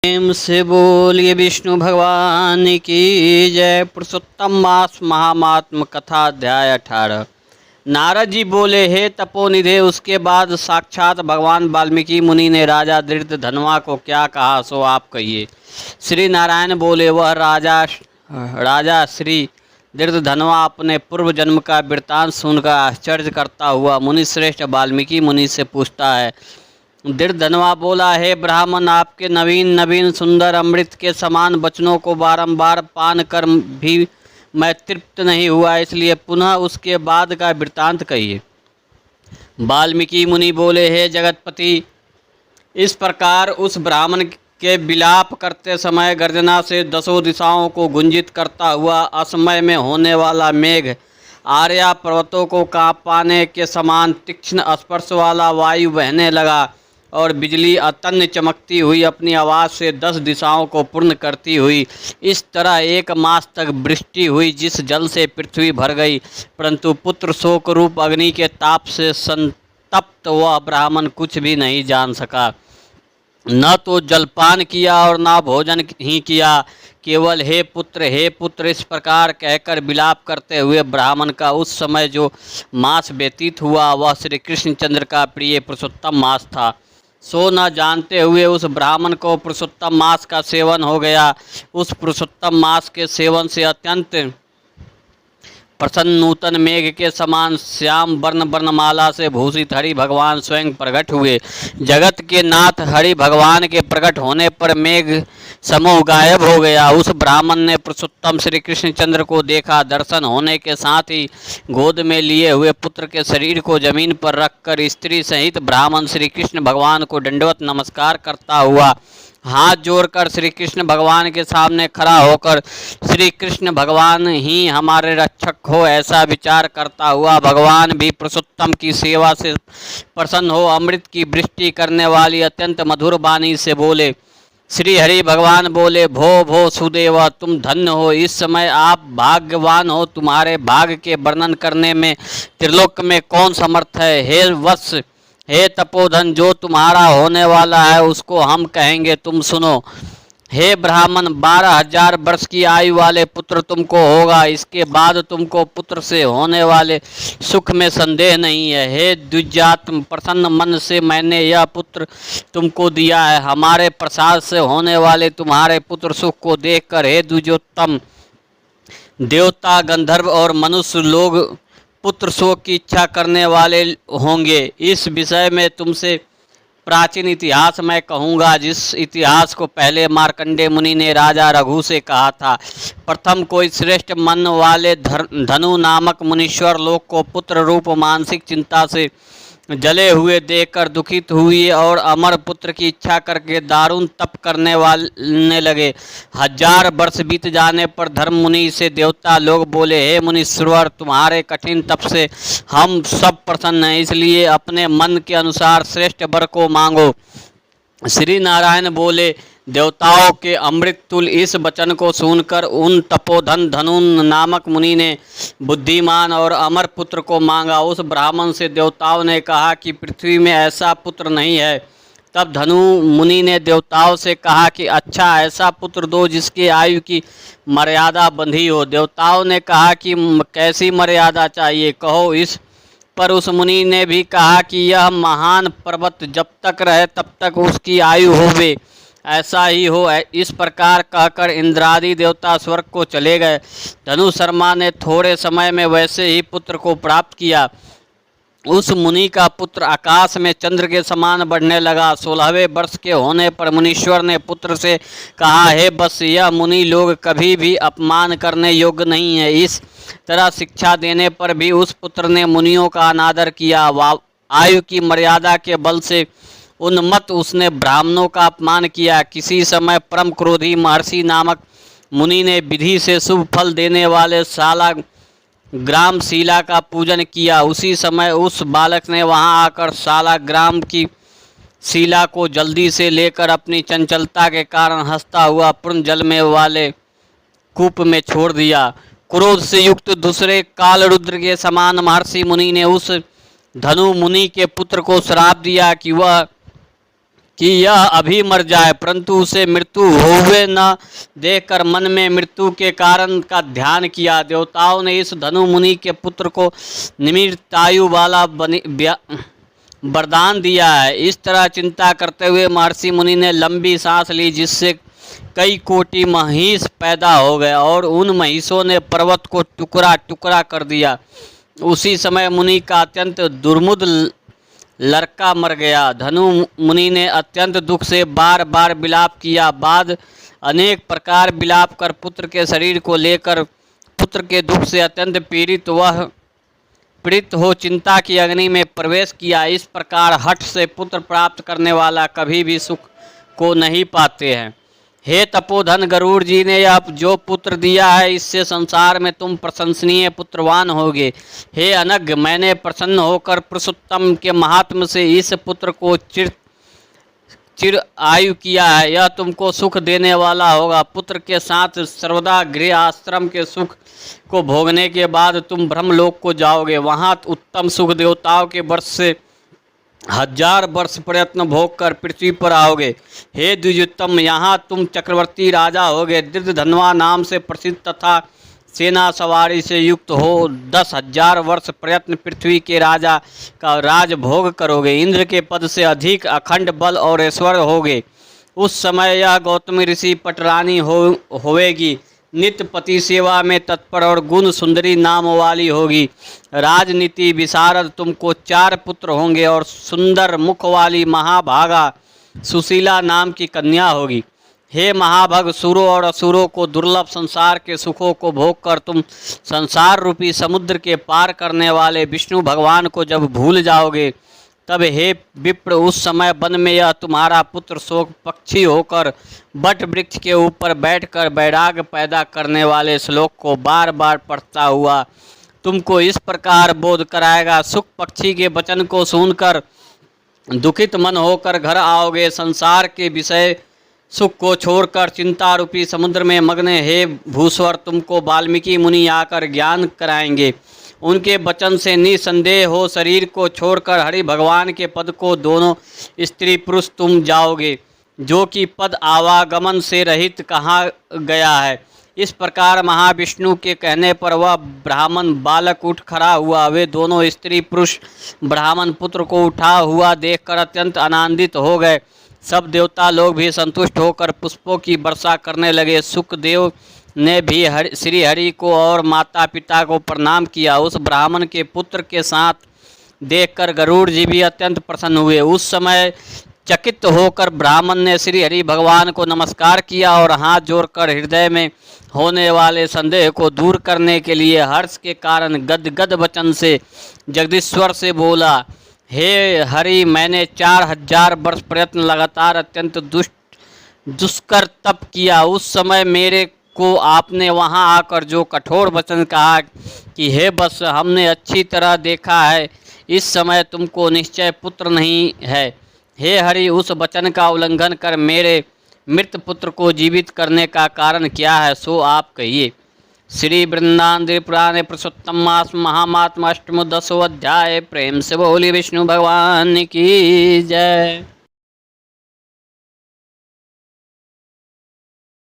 प्रेम से बोलिए विष्णु भगवान की जय। पुरुषोत्तम मास महात्म कथा अध्याय 18। नारद जी बोले, हे तपोनिधे, उसके बाद साक्षात भगवान वाल्मीकि मुनि ने राजा धृतधनवा को क्या कहा सो आप कहिए। श्री नारायण बोले, वह राजा श्री धृतधनवा अपने पूर्व जन्म का वृत्तांत सुनकर आश्चर्य करता हुआ मुनि श्रेष्ठ वाल्मीकि मुनि से पूछता है। धृतधनवा बोला, हे ब्राह्मण, आपके नवीन नवीन सुंदर अमृत के समान वचनों को बारंबार पान कर भी मैं तृप्त नहीं हुआ, इसलिए पुनः उसके बाद का वृत्तांत कहिए। वाल्मीकि मुनि बोले, हे जगतपति, इस प्रकार उस ब्राह्मण के विलाप करते समय गर्जना से दसों दिशाओं को गुंजित करता हुआ असमय में होने वाला मेघ, आर्या पर्वतों को काँप पाने के समान तीक्ष्ण स्पर्श वाला वायु बहने लगा और बिजली अतन्य चमकती हुई अपनी आवाज़ से 10 दिशाओं को पूर्ण करती हुई इस तरह 1 मास तक वृष्टि हुई, जिस जल से पृथ्वी भर गई, परंतु पुत्र शोक रूप अग्नि के ताप से संतप्त वह ब्राह्मण कुछ भी नहीं जान सका। न तो जलपान किया और न भोजन ही किया, केवल हे पुत्र इस प्रकार कहकर विलाप करते हुए ब्राह्मण का उस समय जो मास व्यतीत हुआ वह श्री कृष्णचंद्र का प्रिय पुरुषोत्तम मास था। सो न जानते हुए उस ब्राह्मण को पुरुषोत्तम मास का सेवन हो गया। उस पुरुषोत्तम मास के सेवन से अत्यंत प्रसन्न नूतन मेघ के समान श्याम वर्ण वर्णमाला से भूषित हरि भगवान स्वयं प्रकट हुए। जगत के नाथ हरि भगवान के प्रकट होने पर मेघ समूह गायब हो गया। उस ब्राह्मण ने पुरुषोत्तम श्री कृष्णचंद्र को देखा। दर्शन होने के साथ ही गोद में लिए हुए पुत्र के शरीर को जमीन पर रखकर स्त्री सहित ब्राह्मण श्री कृष्ण भगवान को दंडवत नमस्कार करता हुआ हाथ जोड़कर श्री कृष्ण भगवान के सामने खड़ा होकर श्री कृष्ण भगवान ही हमारे रक्षक हो ऐसा विचार करता हुआ भगवान भी पुरुषोत्तम की सेवा से प्रसन्न हो अमृत की वृष्टि करने वाली अत्यंत मधुर वाणी से बोले। श्री हरि भगवान बोले, भो सुदेव, तुम धन्य हो, इस समय आप भाग्यवान हो। तुम्हारे भाग्य के वर्णन करने में त्रिलोक में कौन समर्थ है। हे वत्स, हे तपोधन, जो तुम्हारा होने वाला है उसको हम कहेंगे, तुम सुनो। हे ब्राह्मण, 12,000 वर्ष की आयु वाले पुत्र तुमको होगा। इसके बाद तुमको पुत्र से होने वाले सुख में संदेह नहीं है। हे द्विजात्म, प्रसन्न मन से मैंने यह पुत्र तुमको दिया है। हमारे प्रसाद से होने वाले तुम्हारे पुत्र सुख को देखकर हे द्विजोत्तम, देवता, गंधर्व और मनुष्य लोग पुत्र शोक की इच्छा करने वाले होंगे। इस विषय में तुमसे प्राचीन इतिहास मैं कहूँगा, जिस इतिहास को पहले मार्कंडेय मुनि ने राजा रघु से कहा था। प्रथम कोई श्रेष्ठ मन वाले धनु नामक मुनीश्वर लोग को पुत्र रूप मानसिक चिंता से जले हुए देखकर दुखित हुई और अमर पुत्र की इच्छा करके दारुण तप करने लगे। 1000 वर्ष बीत जाने पर धर्म मुनि से देवता लोग बोले, हे मुनीश्वर, तुम्हारे कठिन तप से हम सब प्रसन्न हैं, इसलिए अपने मन के अनुसार श्रेष्ठ वर को मांगो। श्री नारायण बोले, देवताओं के अमृत तुल्य इस वचन को सुनकर उन तपोधन धनु नामक मुनि ने बुद्धिमान और अमर पुत्र को मांगा। उस ब्राह्मण से देवताओं ने कहा कि पृथ्वी में ऐसा पुत्र नहीं है। तब धनु मुनि ने देवताओं से कहा कि अच्छा, ऐसा पुत्र दो जिसके आयु की मर्यादा बंधी हो। देवताओं ने कहा कि कैसी मर्यादा चाहिए, कहो। इस पर उस मुनि ने भी कहा कि यह महान पर्वत जब तक रहे तब तक उसकी आयु होवे, ऐसा ही हो। इस प्रकार कहकर इंद्रादि देवता स्वर्ग को चले गए। धनु शर्मा ने थोड़े समय में वैसे ही पुत्र को प्राप्त किया। उस मुनि का पुत्र आकाश में चंद्र के समान बढ़ने लगा। 16वें वर्ष के होने पर मुनीश्वर ने पुत्र से कहा, हे बस, यह मुनि लोग कभी भी अपमान करने योग्य नहीं है। इस तरह शिक्षा देने पर भी उस पुत्र ने मुनियों का अनादर किया। आयु की मर्यादा के बल से उन्मत्त उसने ब्राह्मणों का अपमान किया। किसी समय परम क्रोधी महर्षि नामक मुनि ने विधि से शुभ फल देने वाले शाला ग्राम शिला का पूजन किया। उसी समय उस बालक ने वहां आकर शाला ग्राम की शिला को जल्दी से लेकर अपनी चंचलता के कारण हंसता हुआ पूर्ण जल में वाले कूप में छोड़ दिया। क्रोध से युक्त दूसरे काल रुद्र के समान महर्षि मुनि ने उस धनु मुनि के पुत्र को श्राप दिया कि वह कि यह अभी मर जाए, परंतु उसे मृत्यु हुए न देखकर मन में मृत्यु के कारण का ध्यान किया। देवताओं ने इस धनु मुनि के पुत्र को निमित्तायु वाला वरदान दिया है। इस तरह चिंता करते हुए महर्षि मुनि ने लंबी सांस ली, जिससे कई कोटि महिष पैदा हो गए और उन महिषों ने पर्वत को टुकड़ा टुकड़ा कर दिया। उसी समय मुनि का अत्यंत दुर्मुद लड़का मर गया। धनु मुनि ने अत्यंत दुख से बार बार विलाप किया। बाद अनेक प्रकार विलाप कर पुत्र के शरीर को लेकर पुत्र के दुख से अत्यंत पीड़ित हो चिंता की अग्नि में प्रवेश किया। इस प्रकार हठ से पुत्र प्राप्त करने वाला कभी भी सुख को नहीं पाते हैं। हे तपोधन, गरुड़ जी ने अब जो पुत्र दिया है, इससे संसार में तुम प्रशंसनीय पुत्रवान होगे। हे अनघ, मैंने प्रसन्न होकर पुरुषोत्तम के महात्म से इस पुत्र को चिर आयु किया है। यह तुमको सुख देने वाला होगा। पुत्र के साथ सर्वदा गृह आश्रम के सुख को भोगने के बाद तुम ब्रह्मलोक को जाओगे। वहाँ उत्तम सुख देवताओं के वर्ष से 1000 वर्ष प्रयत्न भोग कर पृथ्वी पर आओगे। हे द्विजोत्तम, यहाँ तुम चक्रवर्ती राजा होगे। दीर्घधन्वा नाम से प्रसिद्ध तथा सेना सवारी से युक्त हो 10,000 वर्ष प्रयत्न पृथ्वी के राजा का राज भोग करोगे। इंद्र के पद से अधिक अखंड बल और ऐश्वर्य होगे। उस समय यह गौतमी ऋषि पटरानी होवेगी। नित्य पति सेवा में तत्पर और गुण सुंदरी नाम वाली होगी। राजनीति विशारद तुमको 4 पुत्र होंगे और सुंदर मुख वाली महाभागा सुशीला नाम की कन्या होगी। हे महाभग, सुरों और असुरों को दुर्लभ संसार के सुखों को भोग कर तुम संसार रूपी समुद्र के पार करने वाले विष्णु भगवान को जब भूल जाओगे, तब हे विप्र, उस समय वन में यह तुम्हारा पुत्र शोक पक्षी होकर बट वृक्ष के ऊपर बैठकर वैराग्य पैदा करने वाले श्लोक को बार बार पढ़ता हुआ तुमको इस प्रकार बोध कराएगा। सुख पक्षी के वचन को सुनकर दुखित मन होकर घर आओगे। संसार के विषय सुख को छोड़कर चिंता रूपी समुद्र में मग्न हे भूस्वर, तुमको वाल्मीकि मुनि आकर ज्ञान कराएंगे। उनके वचन से निसंदेह हो शरीर को छोड़कर हरि भगवान के पद को दोनों स्त्री पुरुष तुम जाओगे, जो कि पद आवागमन से रहित कहा गया है। इस प्रकार महाविष्णु के कहने पर वह ब्राह्मण बालक उठ खड़ा हुआ। वे दोनों स्त्री पुरुष ब्राह्मण पुत्र को उठा हुआ देखकर अत्यंत आनंदित हो गए। सब देवता लोग भी संतुष्ट होकर पुष्पों की वर्षा करने लगे। सुखदेव ने भी श्री हरि को और माता पिता को प्रणाम किया। उस ब्राह्मण के पुत्र के साथ देखकर गरुड़ जी भी अत्यंत प्रसन्न हुए। उस समय चकित होकर ब्राह्मण ने श्री हरि भगवान को नमस्कार किया और हाथ जोड़कर हृदय में होने वाले संदेह को दूर करने के लिए हर्ष के कारण गदगद वचन से जगदीश्वर से बोला, हे हरि, मैंने 4000 वर्ष प्रयत्न लगातार अत्यंत दुष्कर तप किया। उस समय मेरे को आपने वहां आकर जो कठोर वचन कहा कि हे बस, हमने अच्छी तरह देखा है, इस समय तुमको निश्चय पुत्र नहीं है। हे हरि, उस वचन का उल्लंघन कर मेरे मृत पुत्र को जीवित करने का कारण क्या है, सो आप कहिए। श्री वृंदावन पुराणे पुरुषोत्तम मास महात्म अष्टम 10वां अध्याय। प्रेम से बोली विष्णु भगवान की जय।